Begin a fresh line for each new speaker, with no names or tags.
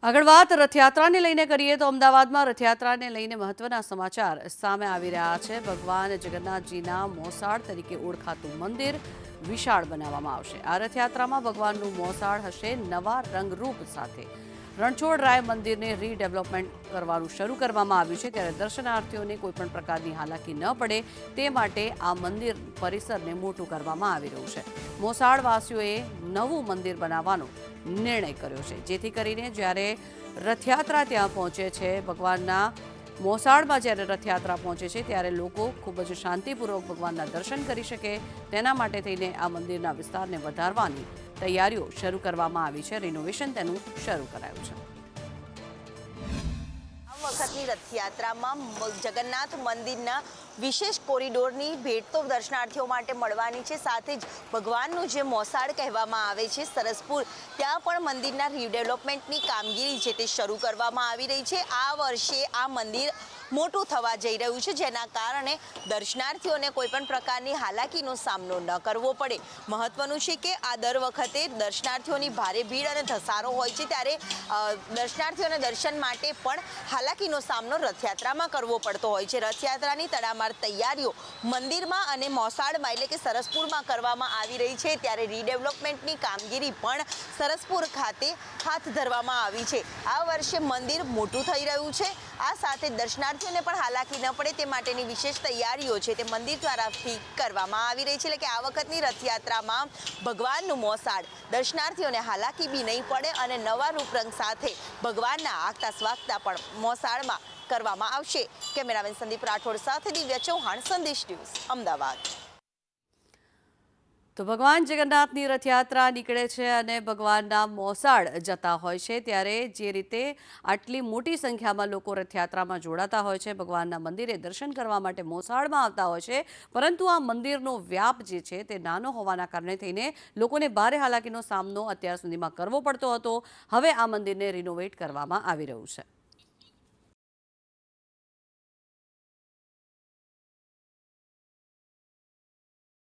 આગળ વાત રથયાત્રાને લઈને કરીએ તો અમદાવાદમાં રથયાત્રાને લઈને મહત્વના સમાચાર સામે આવી રહ્યા છે। ભગવાન જગન્નાથજીના મોસાળ તરીકે ઓળખાતું મંદિર વિશાળ બનાવવામાં આવશે। આ રથયાત્રામાં ભગવાનનું મોસાળ હશે નવા રંગરૂપ સાથે। રણછોડરાય મંદિરને રીડેવલપમેન્ટ કરવાનું શરૂ કરવામાં આવ્યું છે, ત્યારે દર્શનાર્થીઓને કોઈપણ પ્રકારની હાલાકી ન પડે તે માટે આ મંદિર પરિસરને મોટું કરવામાં આવી રહ્યું છે। મોસાળવાસીઓએ નવું મંદિર બનાવવાનો નિર્ણય કર્યો છે, જેથી કરીને જ્યારે રથયાત્રા ત્યાં પહોંચે છે, ભગવાનના મોસાળમાં જ્યારે રથયાત્રા પહોંચે છે ત્યારે લોકો ખૂબ જ શાંતિપૂર્વક ભગવાનના દર્શન કરી શકે તેના માટે થઈને આ મંદિરના વિસ્તારને વધારવાની તૈયારીઓ શરૂ કરવામાં આવી છે। રિનોવેશન તેનું શરૂ કરાયું છે।
વખતની રથયાત્રામાં જગન્નાથ મંદિરના વિશેષ કોરિડોરની ભેટ તો દર્શનાર્થીઓ માટે મળવાની છે, સાથે જ ભગવાનનું જે મોસાળ કહેવામાં આવે છે સરસપુર, ત્યાં પણ મંદિરના રીડેવલપમેન્ટની કામગીરી છે તે શરૂ કરવામાં આવી રહી છે। આ વર્ષે આ મંદિર મોટું થવા જઈ રહ્યું છે, જેના કારણે દર્શનાર્થીઓને કોઈપણ પ્રકારની હાલાકીનો સામનો ન કરવો પડે। મહત્વનું છે કે આ દર વખતે દર્શનાર્થીઓની ભારે ભીડ અને ધસારો હોય છે, ત્યારે દર્શનાર્થીઓને દર્શન માટે પણ હાલાકીનો સામનો રથયાત્રામાં કરવો પડતો હોય છે। રથયાત્રાની તડામાર તૈયારીઓ મંદિરમાં અને મોસાળમાં એટલે કે સરસપુરમાં કરવામાં આવી રહી છે, ત્યારે રીડેવલપમેન્ટની કામગીરી પણ સરસપુર ખાતે હાથ ધરવામાં આવી છે। આ વર્ષે મંદિર મોટું થઈ રહ્યું છે, આ સાથે દર્શનાર્થીઓને પણ હાલાકી ન પડે તે માટેની વિશેષ તૈયારીઓ છે તે મંદિર દ્વારાથી કરવામાં આવી રહી છે। એટલે કે આ વખતની રથયાત્રામાં ભગવાનનું મોસાળ દર્શનાર્થીઓને હાલાકી બી નહીં પડે અને નવા રૂપરંગ સાથે ભગવાનના આગતા સ્વાગતા પણ મોસાળમાં કરવામાં આવશે। કેમેરામેન સંદીપ રાઠોડ સાથે દિવ્યા ચૌહાણ, સંદેશ ન્યૂઝ, અમદાવાદ।
તો ભગવાન જગન્નાથની રથયાત્રા નીકળે છે અને ભગવાનના મોસાળ જતા હોય છે, ત્યારે જે રીતે આટલી મોટી સંખ્યામાં લોકો રથયાત્રામાં જોડાતા હોય છે, ભગવાનના મંદિરે દર્શન કરવા માટે મોસાળમાં આવતા હોય છે, પરંતુ આ મંદિરનો વ્યાપ જે છે તે નાનો હોવાના કારણે થઈને લોકોને ભારે હાલાકીનો સામનો અત્યાર સુધીમાં કરવો પડતો હતો। હવે આ મંદિરને રિનોવેટ કરવામાં આવી રહ્યું છે।